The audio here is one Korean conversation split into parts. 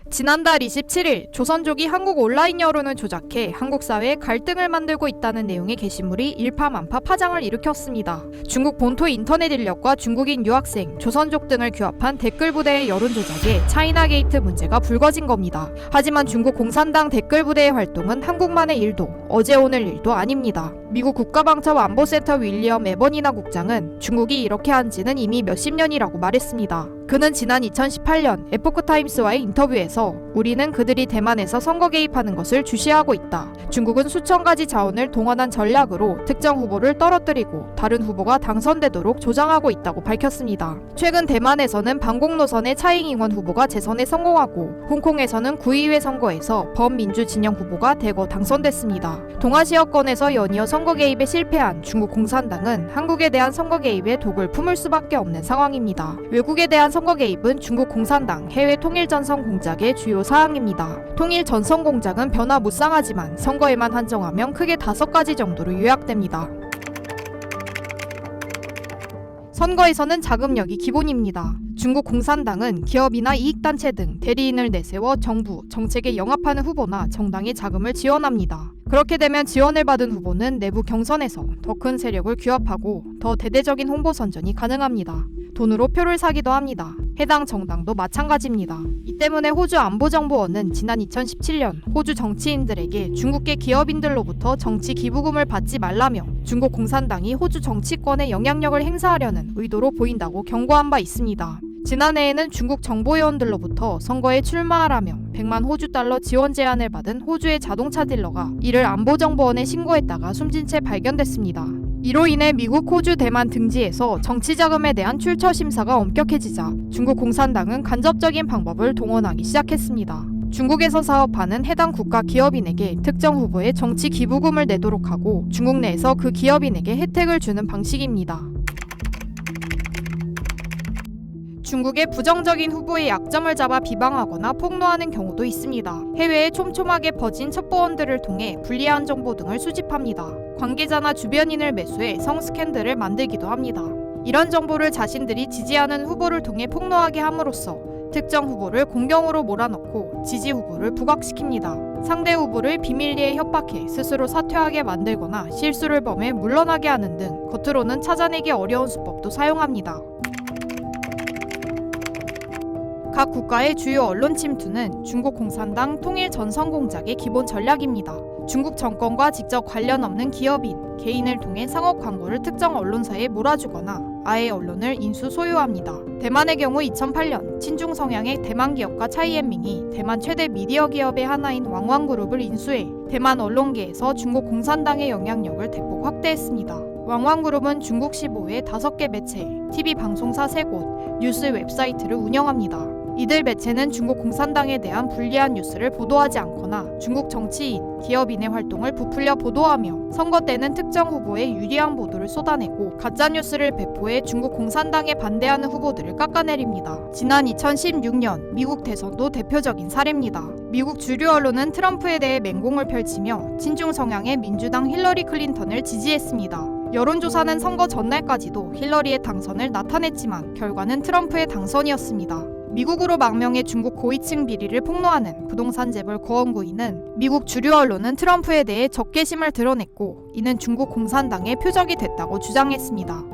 지난달 27일 조선족이 한국 온라인 여론을 조작해 한국 사회에 갈등을 만들고 있다는 내용의 게시물이 일파만파 파장을 일으켰습니다. 중국 본토 인터넷 인력과 중국인 유학생, 조선족 등을 규합한 댓글 부대의 여론 조작에 차이나 게이트 문제가 불거진 겁니다. 하지만 중국 공산당 댓글 부대의 활동은 한국만의 일도, 어제 오늘 일도 아닙니다. 미국 국가방첩안보센터 윌리엄 에버니나 국장은 중국이 이렇게 한 지는 이미 몇십 년이라고 말했습니다. 그는 지난 2018년 에포크타임스와의 인터뷰에서 우리는 그들이 대만에서 선거 개입하는 것을 주시하고 있다. 중국은 수천 가지 자원을 동원한 전략으로 특정 후보를 떨어뜨리고 다른 후보가 당선되도록 조장하고 있다고 밝혔습니다. 최근 대만에서는 방공 노선의 차잉잉원 후보가 재선에 성공하고 홍콩에서는 구의회 선거에서 범민주 진영 후보가 대거 당선됐습니다. 동아시아권에서 연이어 선거 개입에 실패한 중국 공산당은 한국에 대한 선거 개입에 독을 품을 수밖에 없는 상황입니다. 외국에 대한 선거 개입은 중국 공산당 해외 통일 전선 공작의 주요 사항입니다. 통일 전선 공작은 변화무쌍하지만 선거에만 한정하면 크게 5가지 정도로 요약됩니다. 선거에서는 자금력이 기본입니다. 중국 공산당은 기업이나 이익단체 등 대리인을 내세워 정부, 정책에 영합하는 후보나 정당의 자금을 지원합니다. 그렇게 되면 지원을 받은 후보는 내부 경선에서 더 큰 세력을 규합하고 더 대대적인 홍보 선전이 가능합니다. 돈으로 표를 사기도 합니다. 해당 정당도 마찬가지입니다. 이 때문에 호주 안보정보원은 지난 2017년 호주 정치인들에게 중국계 기업인들로부터 정치 기부금을 받지 말라며 중국 공산당이 호주 정치권에 영향력을 행사하려는 의도로 보인다고 경고한 바 있습니다. 지난해에는 중국 정보요원들로부터 선거에 출마하라며 100만 호주 달러 지원 제안을 받은 호주의 자동차 딜러가 이를 안보정보원에 신고했다가 숨진 채 발견됐습니다. 이로 인해 미국, 호주, 대만 등지에서 정치자금에 대한 출처 심사가 엄격해지자 중국 공산당은 간접적인 방법을 동원하기 시작했습니다. 중국에서 사업하는 해당 국가 기업인에게 특정 후보의 정치 기부금을 내도록 하고 중국 내에서 그 기업인에게 혜택을 주는 방식입니다. 중국의 부정적인 후보의 약점을 잡아 비방하거나 폭로하는 경우도 있습니다. 해외에 촘촘하게 퍼진 첩보원들을 통해 불리한 정보 등을 수집합니다. 관계자나 주변인을 매수해 성스캔들을 만들기도 합니다. 이런 정보를 자신들이 지지하는 후보를 통해 폭로하게 함으로써 특정 후보를 공경으로 몰아넣고 지지 후보를 부각시킵니다. 상대 후보를 비밀리에 협박해 스스로 사퇴하게 만들거나 실수를 범해 물러나게 하는 등 겉으로는 찾아내기 어려운 수법도 사용합니다. 각 국가의 주요 언론 침투는 중국 공산당 통일 전선 공작의 기본 전략입니다. 중국 정권과 직접 관련 없는 기업인, 개인을 통해 상업 광고를 특정 언론사에 몰아주거나 아예 언론을 인수 소유합니다. 대만의 경우 2008년 친중 성향의 대만 기업가 차이엔밍이 대만 최대 미디어 기업의 하나인 왕왕그룹을 인수해 대만 언론계에서 중국 공산당의 영향력을 대폭 확대했습니다. 왕왕그룹은 중국 15회 5개 매체, TV 방송사 3곳, 뉴스 웹사이트를 운영합니다. 이들 매체는 중국 공산당에 대한 불리한 뉴스를 보도하지 않거나 중국 정치인, 기업인의 활동을 부풀려 보도하며 선거 때는 특정 후보의 유리한 보도를 쏟아내고 가짜뉴스를 배포해 중국 공산당에 반대하는 후보들을 깎아내립니다. 지난 2016년 미국 대선도 대표적인 사례입니다. 미국 주류 언론은 트럼프에 대해 맹공을 펼치며 친중 성향의 민주당 힐러리 클린턴을 지지했습니다. 여론조사는 선거 전날까지도 힐러리의 당선을 나타냈지만 결과는 트럼프의 당선이었습니다. 미국으로 망명해 중국 고위층 비리를 폭로하는 부동산 재벌 거원구이는 미국 주류 언론은 트럼프에 대해 적개심을 드러냈고 이는 중국 공산당의 표적이 됐다고 주장했습니다.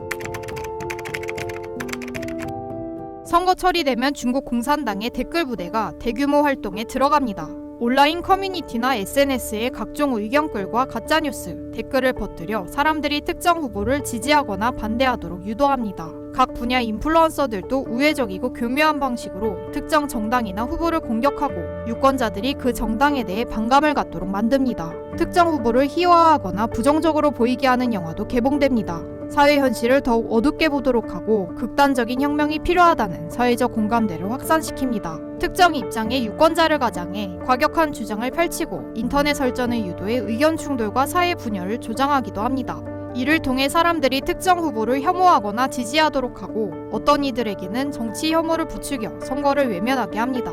선거철이 되면 중국 공산당의 댓글 부대가 대규모 활동에 들어갑니다. 온라인 커뮤니티나 SNS에 각종 의견글과 가짜뉴스, 댓글을 퍼뜨려 사람들이 특정 후보를 지지하거나 반대하도록 유도합니다. 각 분야 인플루언서들도 우회적이고 교묘한 방식으로 특정 정당이나 후보를 공격하고 유권자들이 그 정당에 대해 반감을 갖도록 만듭니다. 특정 후보를 희화화하거나 부정적으로 보이게 하는 영화도 개봉됩니다. 사회 현실을 더욱 어둡게 보도록 하고 극단적인 혁명이 필요하다는 사회적 공감대를 확산시킵니다. 특정 입장의 유권자를 가장해 과격한 주장을 펼치고 인터넷 설전을 유도해 의견 충돌과 사회 분열을 조장하기도 합니다. 이를 통해 사람들이 특정 후보를 혐오하거나 지지하도록 하고 어떤 이들에게는 정치 혐오를 부추겨 선거를 외면하게 합니다.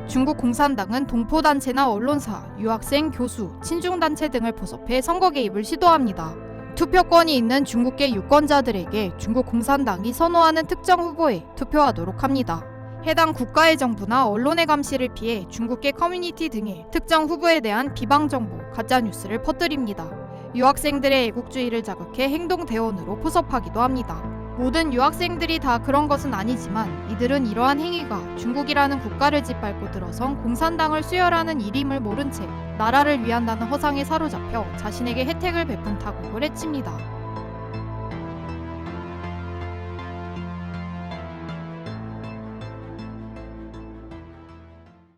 중국 공산당은 동포단체나 언론사, 유학생, 교수, 친중단체 등을 포섭해 선거 개입을 시도합니다. 투표권이 있는 중국계 유권자들에게 중국 공산당이 선호하는 특정 후보에 투표하도록 합니다. 해당 국가의 정부나 언론의 감시를 피해 중국계 커뮤니티 등의 특정 후보에 대한 비방정보, 가짜뉴스를 퍼뜨립니다. 유학생들의 애국주의를 자극해 행동대원으로 포섭하기도 합니다. 모든 유학생들이 다 그런 것은 아니지만 이들은 이러한 행위가 중국이라는 국가를 짓밟고 들어선 공산당을 수혈하는 일임을 모른 채 나라를 위한다는 허상에 사로잡혀 자신에게 혜택을 베푼 타국을 해칩니다.